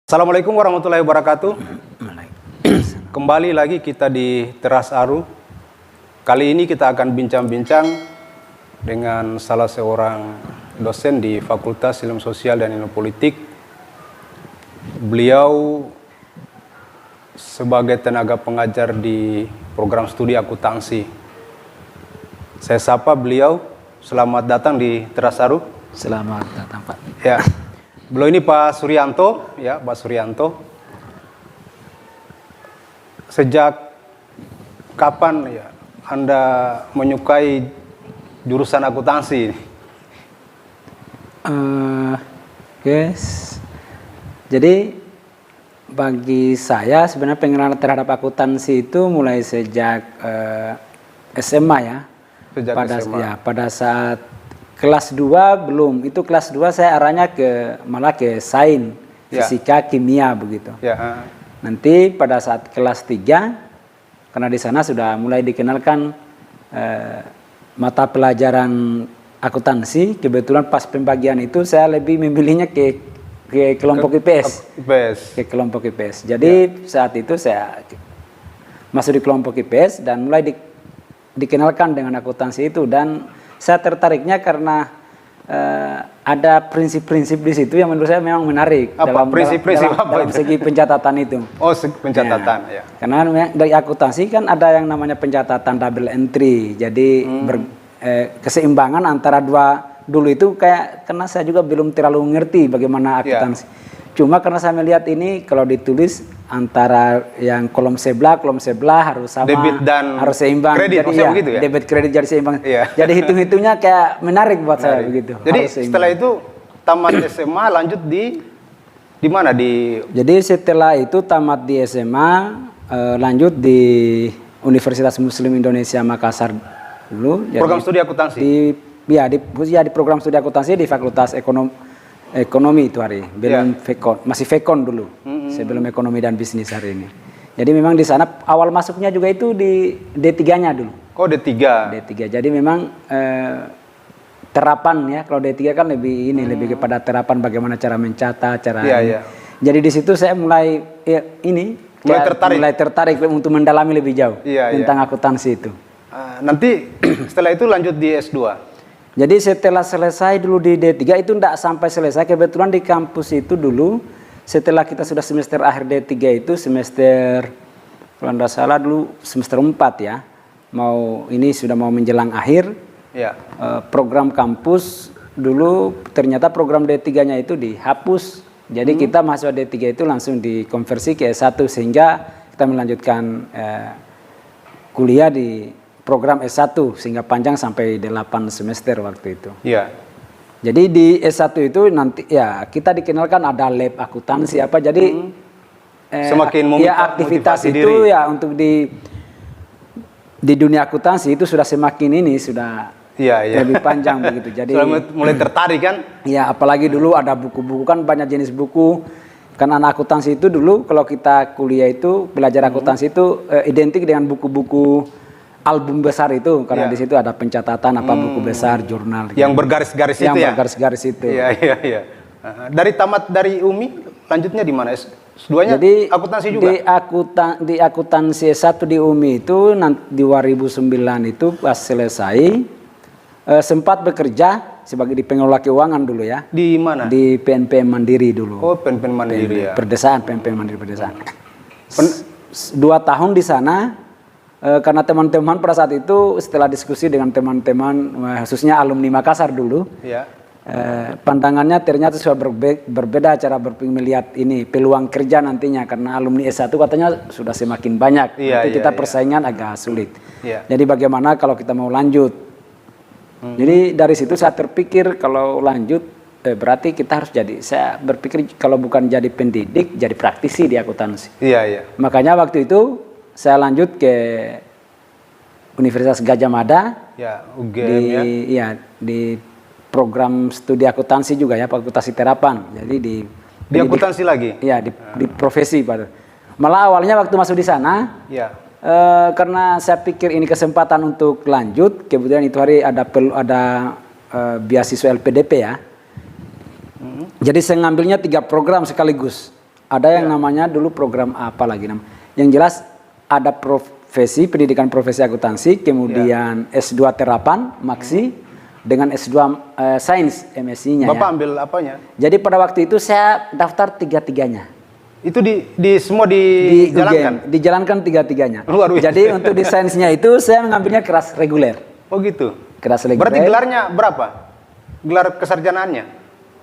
Assalamualaikum warahmatullahi wabarakatuh. Kembali lagi kita di Teras Aru. Kali ini kita akan bincang-bincang dengan salah seorang dosen di Fakultas Ilmu Sosial dan Ilmu Politik. Beliau sebagai tenaga pengajar di program studi akuntansi. Saya sapa beliau. Selamat datang di Teras Aru. Selamat datang, Pak. Ya. Beliau ini Pak Suryanto, ya Pak Suryanto. Sejak kapan ya Anda menyukai jurusan akuntansi? Jadi bagi saya sebenarnya pengenalan terhadap akuntansi itu mulai sejak SMA ya. Sejak SMA. Ya, pada saat kelas 2 belum, itu kelas 2 saya arahnya malah ke sains, fisika, kimia begitu. Ya. Nanti pada saat kelas 3, karena di sana sudah mulai dikenalkan mata pelajaran akuntansi, kebetulan pas pembagian itu saya lebih memilihnya ke kelompok IPS. Ke kelompok IPS. Jadi saat itu saya masuk di kelompok IPS dan mulai dikenalkan dengan akuntansi itu, dan saya tertariknya karena ada prinsip-prinsip di situ yang menurut saya memang menarik. Apa prinsip-prinsip dalam segi pencatatan itu? Oh, pencatatan ya. Karena dari akuntansi kan ada yang namanya pencatatan double entry. Jadi keseimbangan antara dua dulu itu karena saya juga belum terlalu ngerti bagaimana akuntansi. Cuma karena saya melihat ini kalau ditulis antara yang kolom sebelah harus sama, debit dan harus seimbang. Kredit, jadi begitu ya? Debit kredit jadi seimbang. Iya. Jadi hitung-hitungnya kayak menarik buat saya begitu. Jadi setelah itu tamat SMA lanjut di mana Jadi setelah itu tamat di SMA lanjut di Universitas Muslim Indonesia Makassar dulu. Program studi akuntansi. Di program studi akuntansi di Fakultas Ekonomi itu hari, belum masih Vekon dulu, sebelum ekonomi dan bisnis hari ini. Jadi memang di sana awal masuknya juga itu di D3-nya dulu. Oh, D3. Jadi memang terapan ya, kalau D3 kan lebih kepada terapan bagaimana cara mencatat, Jadi di situ saya mulai tertarik untuk mendalami lebih jauh tentang akuntansi itu. Nanti setelah itu lanjut di S2. Jadi setelah selesai dulu di D3 itu tidak sampai selesai, kebetulan di kampus itu dulu setelah kita sudah semester akhir D3 itu semester, kalau tidak salah dulu semester 4 ya, sudah mau menjelang akhir, program kampus dulu ternyata program D3-nya itu dihapus, jadi kita mahasiswa D3 itu langsung dikonversi ke S1 sehingga kita melanjutkan kuliah di program S1 sehingga panjang sampai 8 semester waktu itu. Iya. Jadi di S1 itu nanti kita dikenalkan ada lab akuntansi apa, jadi semakin aktivitas itu diri. Untuk di dunia akuntansi itu sudah semakin sudah lebih panjang begitu. Jadi sudah mulai tertarik kan? Ya, apalagi dulu ada buku-buku, kan banyak jenis buku. Kan anak akuntansi itu dulu kalau kita kuliah itu belajar akuntansi itu identik dengan buku-buku album besar itu, karena di situ ada pencatatan buku besar, jurnal. Yang bergaris-garis itu ya? Yang bergaris-garis itu. Iya. Dari tamat dari UMI, lanjutnya di mana? S2-nya akuntansi juga? Di akuntansi S1 di UMI itu di 2009 itu pas selesai, sempat bekerja sebagai di pengelola keuangan dulu ya. Di mana? Di PNPM Mandiri dulu. Oh, PNPM Mandiri ya. Perdesaan, PNPM Mandiri Perdesaan. 2 tahun di sana. Karena teman-teman pada saat itu setelah diskusi dengan teman-teman khususnya alumni Makassar dulu, pandangannya ternyata sudah berbeda cara melihat peluang kerja nantinya, karena alumni S1 katanya sudah semakin banyak, kita persaingan agak sulit. Jadi bagaimana kalau kita mau lanjut? Jadi dari situ saya terpikir kalau lanjut berarti kita harus saya berpikir kalau bukan jadi pendidik, jadi praktisi di akuntansi. Makanya waktu itu saya lanjut ke Universitas Gadjah Mada, UGM di program studi akuntansi juga ya, akuntansi terapan. Jadi di akuntansi lagi? Iya, di profesi pada. Malah awalnya waktu masuk di sana, karena saya pikir ini kesempatan untuk lanjut, kemudian itu hari ada beasiswa LPDP ya. Jadi saya ngambilnya 3 program sekaligus. Ada yang namanya dulu program apa lagi namanya. Yang jelas ada pendidikan profesi akuntansi, kemudian S2 terapan, maksi, dengan S2 sains MSc-nya. Bapak ya. ambil apanya? Jadi pada waktu itu saya daftar tiga-tiganya. Itu semua dijalankan? Dijalankan tiga-tiganya. Luar biasa. Jadi untuk di sainsnya itu saya mengambilnya kelas reguler. Oh gitu? Kelas reguler. Berarti gelarnya berapa? Gelar kesarjanaannya?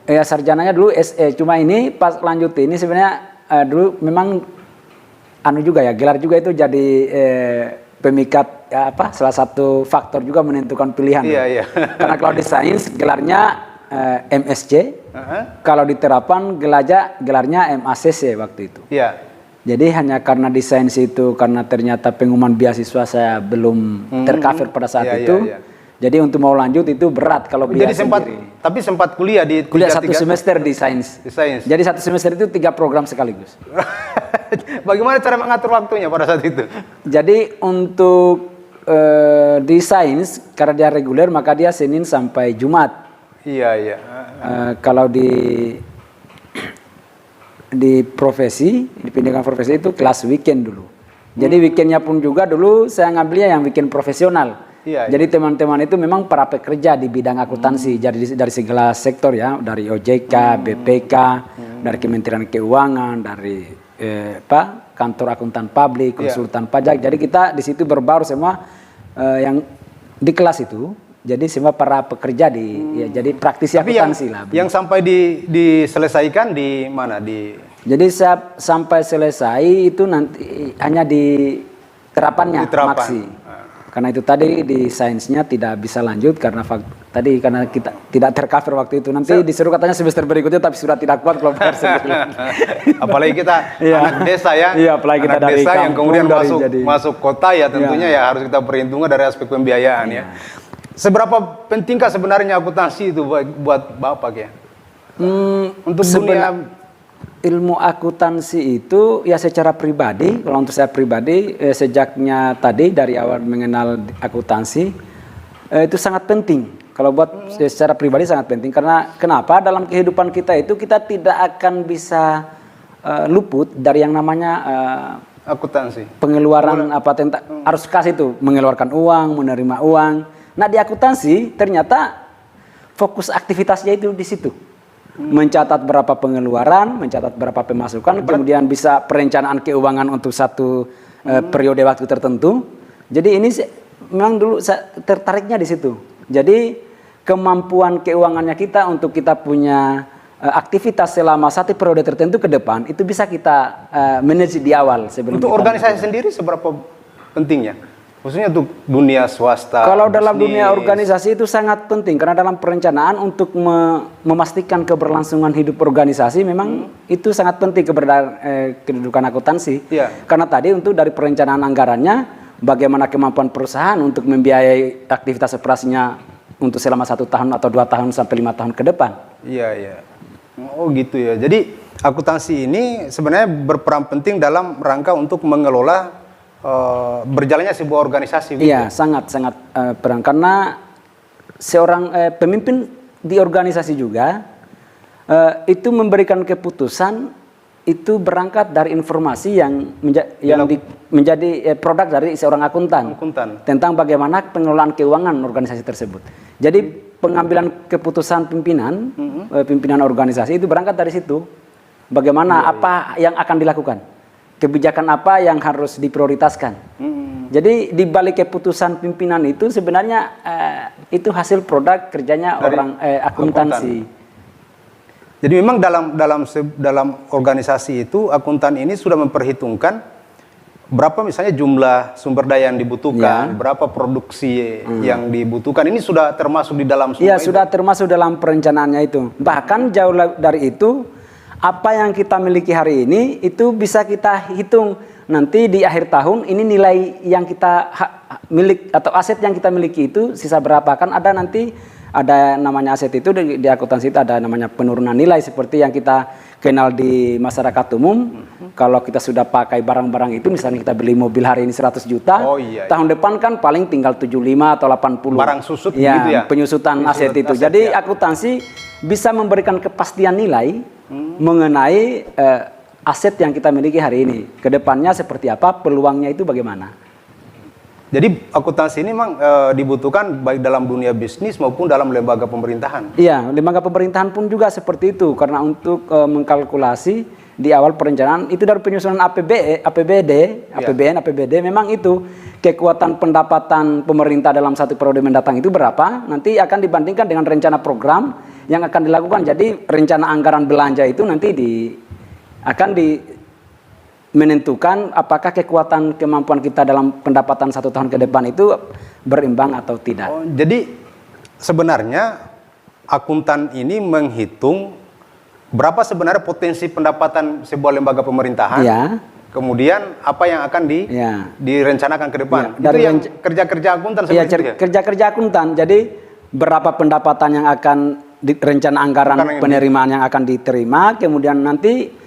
Ya sarjananya dulu SE, cuma ini pas lanjut ini sebenarnya dulu memang juga ya, gelar juga itu jadi pemikat ya, salah satu faktor juga menentukan pilihan. Iya, iya. Karena kalau di sains gelarnya MSc, kalau di terapan gelarnya MACC waktu itu. Iya. Jadi hanya karena di sains itu, karena ternyata pengumuman beasiswa saya belum tercover pada saat itu. Iya. Jadi untuk mau lanjut itu berat kalau biaya sendiri. Tapi sempat kuliah di kuliah satu semester di sains. Di sains. Jadi satu semester itu 3 program sekaligus. Bagaimana cara mengatur waktunya pada saat itu? Jadi untuk di sains karena dia reguler maka dia Senin sampai Jumat. Iya, iya. Kalau di profesi, di pendidikan profesi itu kelas weekend dulu. Jadi weekendnya pun juga dulu saya ngambilnya yang weekend profesional. Iya, jadi teman-teman itu memang para pekerja di bidang akuntansi, jadi dari segala sektor ya, dari OJK, BPK, dari Kementerian Keuangan, dari kantor akuntan publik, konsultan pajak. Jadi kita di situ berbaur semua yang di kelas itu. Jadi semua para pekerja jadi praktisi akuntansi lah. Yang sampai diselesaikan di mana Jadi saya sampai selesai itu nanti hanya di terapannya maksi. Karena itu tadi di sainsnya tidak bisa lanjut karena karena kita tidak tercover waktu itu. Nanti disuruh katanya semester berikutnya tapi sudah tidak kuat kalau bayar sendiri. Apalagi kita anak desa ya. Iya, apalagi kita dari desa yang kemudian kampung, masuk kota ya tentunya ya harus kita perhitungkan dari aspek pembiayaan ya. Seberapa pentingkah sebenarnya akuntansi itu buat Bapak ya? Untuk dunia ilmu akuntansi itu ya secara pribadi, kalau untuk saya pribadi sejaknya tadi dari awal mengenal akuntansi itu sangat penting. Kalau buat secara pribadi sangat penting karena kenapa dalam kehidupan kita itu kita tidak akan bisa luput dari yang namanya akuntansi. Pengeluaran harus kasih itu mengeluarkan uang, menerima uang. Nah di akuntansi ternyata fokus aktivitasnya itu di situ. Mencatat berapa pengeluaran, mencatat berapa pemasukan, kemudian bisa perencanaan keuangan untuk satu periode waktu tertentu. Jadi ini memang dulu saya tertariknya di situ. Jadi kemampuan keuangannya kita untuk kita punya aktivitas selama satu periode tertentu ke depan itu bisa kita manage di awal sebelum. Untuk organisasi sendiri seberapa pentingnya? Khususnya untuk dunia swasta. Kalau dalam dunia organisasi itu sangat penting karena dalam perencanaan untuk memastikan keberlangsungan hidup organisasi memang itu sangat penting kedudukan akuntansi. Karena tadi untuk dari perencanaan anggarannya bagaimana kemampuan perusahaan untuk membiayai aktivitas operasinya untuk selama 1 tahun atau 2 tahun sampai 5 tahun ke depan. Iya, iya. Oh gitu ya. Jadi akuntansi ini sebenarnya berperan penting dalam rangka untuk mengelola berjalannya sebuah organisasi. Iya, sangat peran karena seorang pemimpin di organisasi juga itu memberikan keputusan itu berangkat dari informasi yang menjadi produk dari seorang akuntan tentang bagaimana pengelolaan keuangan organisasi tersebut. Jadi pengambilan keputusan pimpinan organisasi itu berangkat dari situ. Bagaimana apa yang akan dilakukan? Kebijakan apa yang harus diprioritaskan. Jadi di balik keputusan pimpinan itu sebenarnya itu hasil produk kerjanya dari orang akuntansi. Jadi memang dalam organisasi itu akuntan ini sudah memperhitungkan berapa misalnya jumlah sumber daya yang dibutuhkan, berapa produksi yang dibutuhkan. Ini sudah termasuk di dalam semua. Iya, sudah termasuk dalam perencanaannya itu. Bahkan jauh dari itu apa yang kita miliki hari ini itu bisa kita hitung nanti di akhir tahun ini nilai yang kita milik atau aset yang kita miliki itu sisa berapa. Kan ada nanti ada namanya aset itu di akuntansi itu ada namanya penurunan nilai seperti yang kita kenal di masyarakat umum. Kalau kita sudah pakai barang-barang itu misalnya kita beli mobil hari ini 100 juta, tahun depan kan paling tinggal 75 atau 80. Barang susut gitu ya. Penyusutan aset itu. Jadi akuntansi bisa memberikan kepastian nilai mengenai aset yang kita miliki hari ini. Kedepannya seperti apa, peluangnya itu bagaimana? Jadi akuntansi ini memang dibutuhkan baik dalam dunia bisnis maupun dalam lembaga pemerintahan. Iya, lembaga pemerintahan pun juga seperti itu, karena untuk mengkalkulasi di awal perencanaan itu dari penyusunan APBN, APBD memang itu kekuatan pendapatan pemerintah dalam satu periode mendatang itu berapa, nanti akan dibandingkan dengan rencana program yang akan dilakukan. Jadi rencana anggaran belanja itu nanti akan menentukan apakah kekuatan kemampuan kita dalam pendapatan 1 tahun ke depan itu berimbang atau tidak. Jadi sebenarnya akuntan ini menghitung berapa sebenarnya potensi pendapatan sebuah lembaga pemerintahan. Ya. Kemudian apa yang akan direncanakan ke depan. Ya, itu yang kerja-kerja akuntan seperti itu ya? Kerja-kerja akuntan. Jadi berapa pendapatan yang akan rencana anggaran penerimaan yang akan diterima, kemudian nanti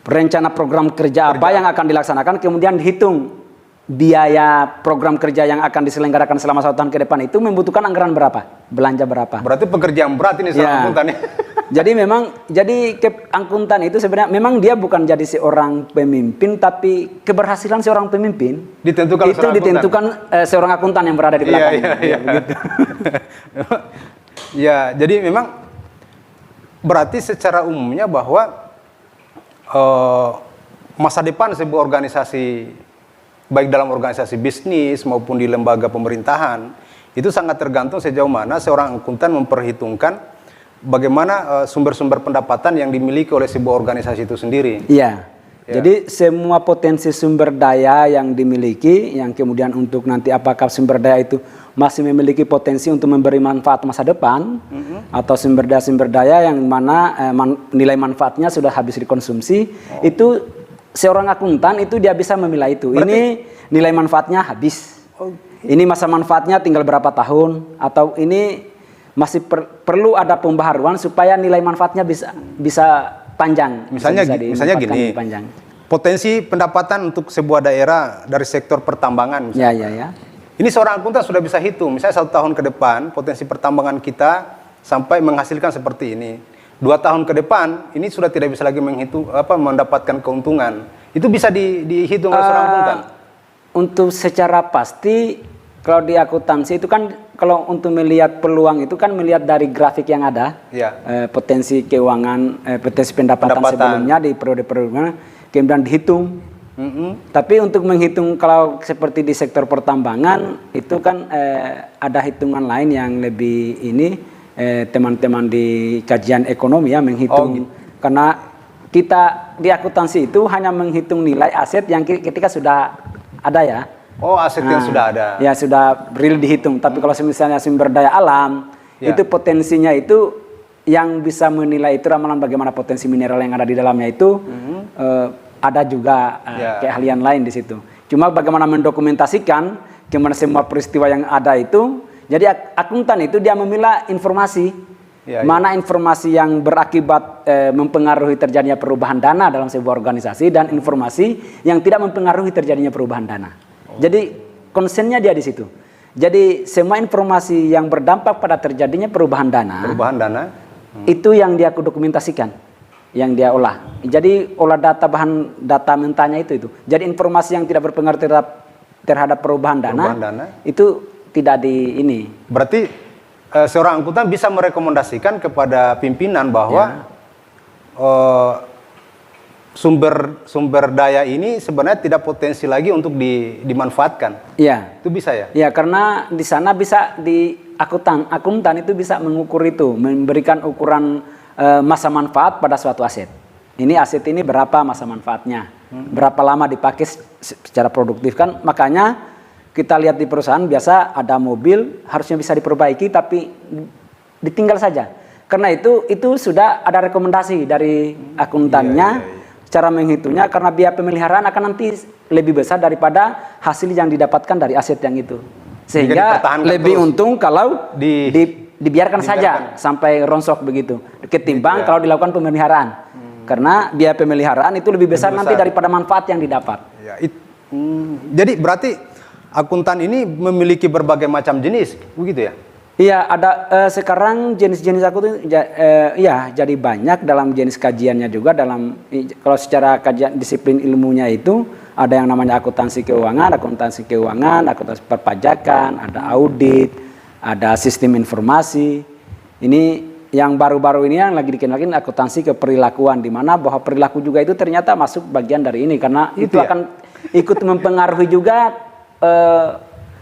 rencana program kerja apa yang akan dilaksanakan, kemudian dihitung biaya program kerja yang akan diselenggarakan selama 1 tahun ke depan itu membutuhkan anggaran berapa, belanja berapa. Berarti pekerjaan berat ini seorang akuntan ya. Jadi memang akuntan itu sebenarnya memang dia bukan jadi seorang pemimpin, tapi keberhasilan seorang pemimpin ditentukan seorang akuntan yang berada di belakangnya. Iya. Begitu. Ya, jadi memang berarti secara umumnya bahwa masa depan sebuah organisasi, baik dalam organisasi bisnis maupun di lembaga pemerintahan, itu sangat tergantung sejauh mana seorang akuntan memperhitungkan bagaimana sumber-sumber pendapatan yang dimiliki oleh sebuah organisasi itu sendiri. Iya. Jadi semua potensi sumber daya yang dimiliki, yang kemudian untuk nanti apakah sumber daya itu masih memiliki potensi untuk memberi manfaat masa depan, atau sumber daya yang mana nilai manfaatnya sudah habis dikonsumsi, itu seorang akuntan itu dia bisa memilah itu. Berarti, ini nilai manfaatnya habis, ini masa manfaatnya tinggal berapa tahun, atau ini masih perlu ada pembaharuan supaya nilai manfaatnya bisa panjang. Misalnya gini, panjang. Potensi pendapatan untuk sebuah daerah dari sektor pertambangan. Ya. Ini seorang akuntan sudah bisa hitung, misalnya 1 tahun ke depan potensi pertambangan kita sampai menghasilkan seperti ini. 2 tahun ke depan ini sudah tidak bisa lagi mendapatkan keuntungan. Itu bisa dihitung oleh seorang akuntan. Untuk secara pasti kalau di akuntansi itu kan kalau untuk melihat peluang itu kan melihat dari grafik yang ada, potensi keuangan, potensi pendapatan sebelumnya di periode-periode kemudian dihitung. Tapi untuk menghitung kalau seperti di sektor pertambangan itu kan ada hitungan lain yang lebih teman-teman di kajian ekonomi ya menghitung, karena kita di akuntansi itu hanya menghitung nilai aset yang ketika sudah ada ya. Aset yang sudah ada. Ya, sudah real dihitung. Tapi kalau misalnya sumber daya alam, itu potensinya itu yang bisa menilai itu ramalan bagaimana potensi mineral yang ada di dalamnya itu ada juga keahlian lain di situ. Cuma bagaimana mendokumentasikan gimana semua peristiwa yang ada itu. Jadi akuntan itu dia memilah informasi. Mana informasi yang berakibat mempengaruhi terjadinya perubahan dana dalam sebuah organisasi dan informasi yang tidak mempengaruhi terjadinya perubahan dana. Jadi konsennya dia di situ. Jadi semua informasi yang berdampak pada terjadinya perubahan dana itu yang dia dokumentasikan, yang dia olah. Jadi olah bahan data mentahnya itu. Jadi informasi yang tidak berpengaruh terhadap perubahan dana itu tidak Berarti seorang akuntan bisa merekomendasikan kepada pimpinan bahwa sumber daya ini sebenarnya tidak potensi lagi untuk dimanfaatkan. Iya. Itu bisa ya? Iya, karena di sana bisa di akuntan itu bisa mengukur itu, memberikan ukuran masa manfaat pada suatu aset. Ini aset ini berapa masa manfaatnya, berapa lama dipakai secara produktif kan? Makanya kita lihat di perusahaan biasa ada mobil harusnya bisa diperbaiki tapi ditinggal saja. Karena itu sudah ada rekomendasi dari akuntannya. Cara menghitungnya karena biaya pemeliharaan akan nanti lebih besar daripada hasil yang didapatkan dari aset yang itu. Sehingga lebih untung kalau dibiarkan saja sampai rontok begitu. Ketimbang kalau dilakukan pemeliharaan. Karena biaya pemeliharaan itu lebih besar nanti daripada manfaat yang didapat. Jadi berarti akuntan ini memiliki berbagai macam jenis, begitu ya? Iya, ada sekarang jenis-jenis iya jadi banyak dalam jenis kajiannya juga kalau secara kajian disiplin ilmunya itu ada yang namanya akuntansi keuangan, akuntansi perpajakan, ada audit, ada sistem informasi. Ini yang baru-baru ini yang lagi dikenalin akuntansi keperilakuan, di mana bahwa perilaku juga itu ternyata masuk bagian dari ini karena itu akan ikut mempengaruhi juga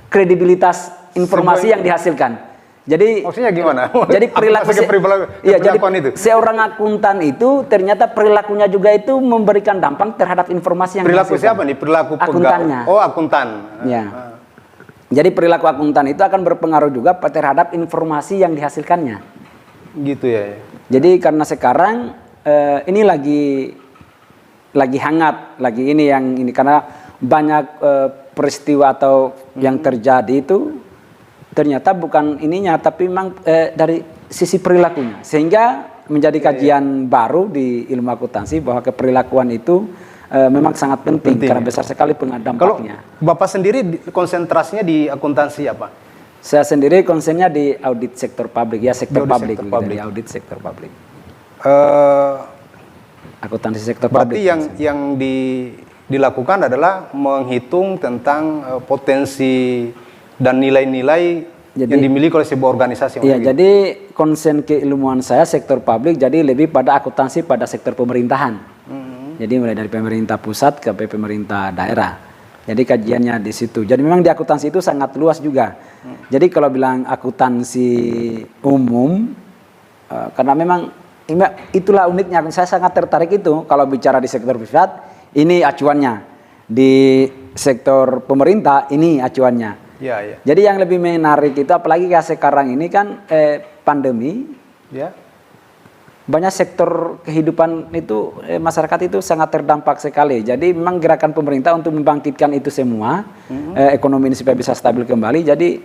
kredibilitas informasi yang dihasilkan. Jadi maksudnya gimana? Jadi perilaku itu. Seorang akuntan itu ternyata perilakunya juga itu memberikan dampak terhadap informasi yang perilaku dihasilkan. Siapa nih? Perilaku akuntannya. Oh, akuntan. Ya. Jadi perilaku akuntan itu akan berpengaruh juga terhadap informasi yang dihasilkannya. Gitu ya. Jadi karena sekarang ini lagi hangat, lagi ini karena banyak peristiwa atau yang terjadi itu ternyata bukan ininya, tapi memang dari sisi perilakunya, sehingga menjadi kajian baru di ilmu akuntansi bahwa keperilakuan itu memang sangat penting karena besar sekali dampaknya. Kalau Bapak sendiri konsentrasinya di akuntansi apa? Saya sendiri konsennya di audit sektor publik, ya sektor publik, di audit sektor publik. Akuntansi sektor berarti publik. yang dilakukan adalah menghitung tentang potensi dan nilai-nilai yang dimiliki oleh sebuah organisasi. Iya, jadi konsen keilmuan saya sektor publik, jadi lebih pada akuntansi pada sektor pemerintahan. Jadi mulai dari pemerintah pusat ke pemerintah daerah. Jadi kajiannya di situ. Jadi memang di akuntansi itu sangat luas juga. Jadi kalau bilang akuntansi umum, karena memang itulah uniknya. Saya sangat tertarik itu kalau bicara di sektor privat, ini acuannya. Di sektor pemerintah, ini acuannya. Ya, ya. Jadi yang lebih menarik itu apalagi kayak sekarang ini kan pandemi, ya. Banyak sektor kehidupan itu masyarakat itu sangat terdampak sekali. Jadi memang gerakan pemerintah untuk membangkitkan itu semua, ekonomi ini supaya bisa stabil kembali. Jadi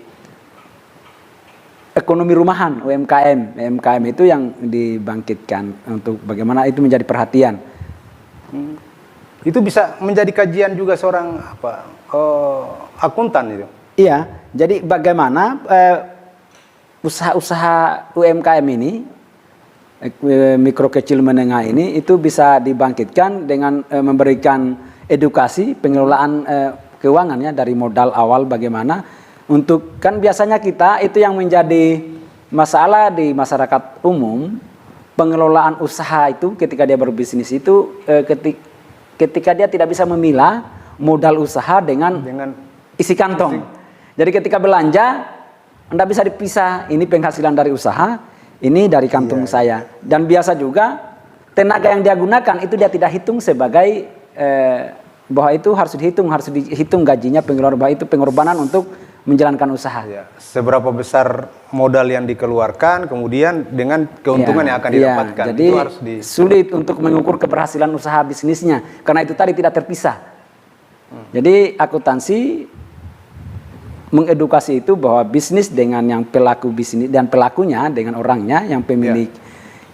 ekonomi rumahan UMKM itu yang dibangkitkan untuk bagaimana itu menjadi perhatian. Itu bisa menjadi kajian juga seorang akuntan itu. Iya, jadi bagaimana usaha-usaha UMKM ini, mikro kecil menengah ini, itu bisa dibangkitkan dengan memberikan edukasi pengelolaan keuangannya dari modal awal bagaimana untuk, kan biasanya kita itu yang menjadi masalah di masyarakat umum, pengelolaan usaha itu ketika dia berbisnis itu ketika dia tidak bisa memilah modal usaha dengan isi kantong. Jadi ketika belanja, Anda bisa dipisah, ini penghasilan dari usaha, ini dari kantung saya. Dan biasa juga, tenaga yang dia gunakan itu dia tidak hitung sebagai, bahwa itu harus dihitung gajinya, bahwa itu pengorbanan untuk menjalankan usaha. Ya. Seberapa besar modal yang dikeluarkan, kemudian dengan keuntungan yang akan didapatkan. Jadi itu harus sulit untuk mengukur keberhasilan usaha bisnisnya, karena itu tadi tidak terpisah. Jadi akuntansi mengedukasi itu bahwa bisnis dengan yang pelaku bisnis dan pelakunya dengan orangnya yang pemilik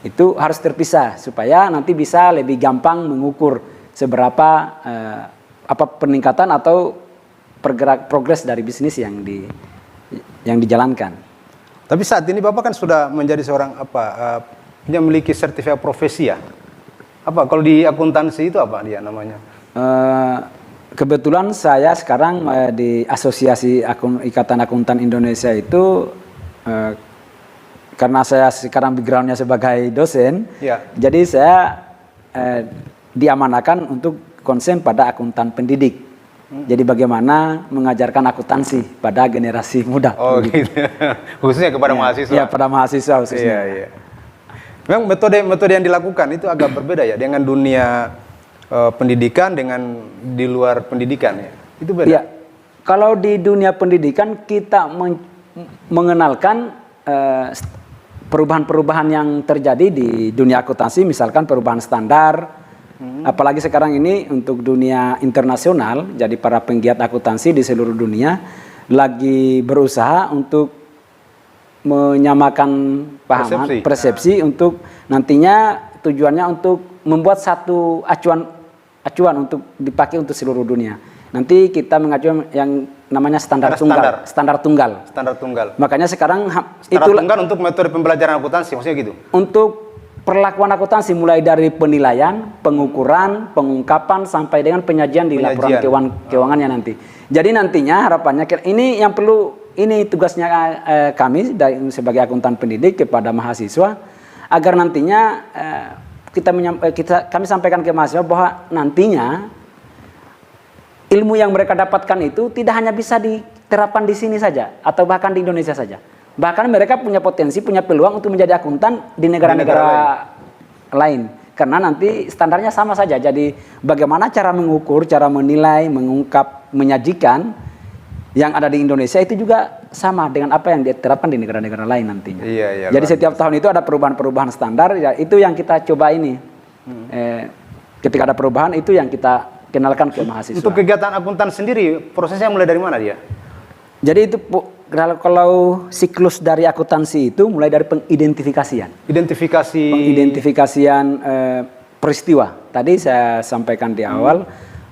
itu harus terpisah supaya nanti bisa lebih gampang mengukur seberapa apa peningkatan atau progres dari bisnis yang dijalankan. Tapi saat ini Bapak kan sudah menjadi seorang dia memiliki sertifikat profesi ya. Kalau di akuntansi itu apa dia namanya? Kebetulan saya sekarang di Asosiasi Ikatan Akuntan Indonesia itu karena saya sekarang backgroundnya sebagai dosen, jadi saya diamanakan untuk konsen pada akuntan pendidik. Jadi bagaimana mengajarkan akuntansi pada generasi muda. Oh gitu. Khususnya kepada mahasiswa. Iya, pada mahasiswa khususnya. Iya. Memang metode yang dilakukan itu agak berbeda ya dengan dunia pendidikan dengan di luar pendidikan ya. Itu beda. Ya, kalau di dunia pendidikan kita mengenalkan perubahan-perubahan yang terjadi di dunia akuntansi, misalkan perubahan standar, apalagi sekarang ini untuk dunia internasional, jadi para penggiat akuntansi di seluruh dunia lagi berusaha untuk menyamakan persepsi untuk nantinya tujuannya untuk membuat satu acuan untuk dipakai untuk seluruh dunia. Nanti kita mengacu yang namanya standar Ada tunggal. Standar tunggal. Standar tunggal. Makanya sekarang Standar tunggal untuk metode pembelajaran akuntansi, maksudnya gitu? Untuk perlakuan akuntansi mulai dari penilaian, pengukuran, pengungkapan sampai dengan penyajian di laporan keuangannya nanti. Jadi nantinya harapannya ini yang perlu, ini tugasnya kami sebagai akuntan pendidik kepada mahasiswa agar nantinya kami sampaikan ke mahasiswa bahwa nantinya ilmu yang mereka dapatkan itu tidak hanya bisa diterapkan di sini saja atau bahkan di Indonesia saja. Bahkan mereka punya potensi, punya peluang untuk menjadi akuntan di negara-negara lain. Karena nanti standarnya sama saja. Jadi bagaimana cara mengukur, cara menilai, mengungkap, menyajikan yang ada di Indonesia itu juga sama dengan apa yang diterapkan di negara-negara lain nantinya. Iya, jadi setiap tahun itu ada perubahan-perubahan standar, ya, itu yang kita coba ini. Ketika ada perubahan itu yang kita kenalkan ke mahasiswa. Untuk kegiatan akuntan sendiri, prosesnya mulai dari mana dia? Jadi itu kalau siklus dari akuntansi itu mulai dari pengidentifikasian. Pengidentifikasian peristiwa. Tadi saya sampaikan di awal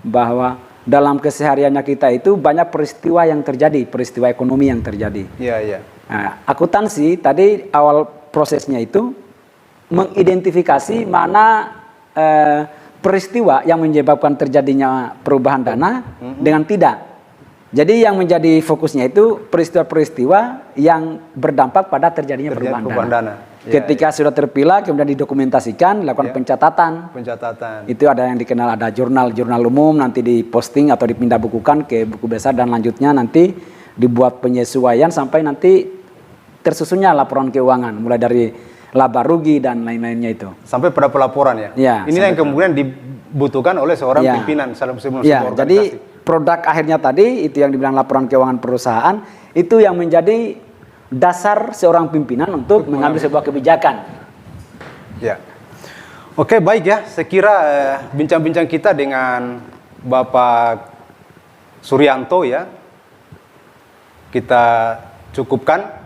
bahwa dalam kesehariannya kita itu banyak peristiwa yang terjadi, peristiwa ekonomi yang terjadi. Iya, iya. Nah, akuntansi tadi awal prosesnya itu mengidentifikasi mana peristiwa yang menyebabkan terjadinya perubahan dana dengan tidak. Jadi yang menjadi fokusnya itu peristiwa-peristiwa yang berdampak pada terjadinya perubahan dana. Ketika sudah terpilah, kemudian didokumentasikan, dilakukan pencatatan. Itu ada yang dikenal, ada jurnal umum, nanti diposting atau dipindah bukukan ke buku besar, dan lanjutnya nanti dibuat penyesuaian sampai nanti tersusunnya laporan keuangan, mulai dari laba rugi dan lain-lainnya itu. Sampai pada pelaporan ya? Ya, ini yang kemudian dibutuhkan oleh seorang pimpinan sebelum ya, jadi produk akhirnya tadi, itu yang dibilang laporan keuangan perusahaan, itu yang menjadi dasar seorang pimpinan untuk mengambil sebuah kebijakan. Ya. Oke, baik ya. Saya kira bincang-bincang kita dengan Bapak Suryanto ya, kita cukupkan.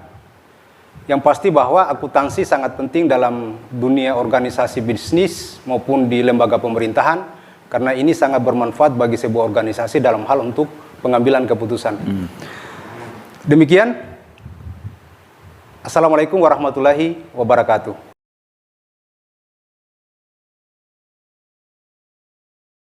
Yang pasti bahwa akuntansi sangat penting dalam dunia organisasi bisnis maupun di lembaga pemerintahan, karena ini sangat bermanfaat bagi sebuah organisasi dalam hal untuk pengambilan keputusan. Demikian. Assalamualaikum warahmatullahi wabarakatuh.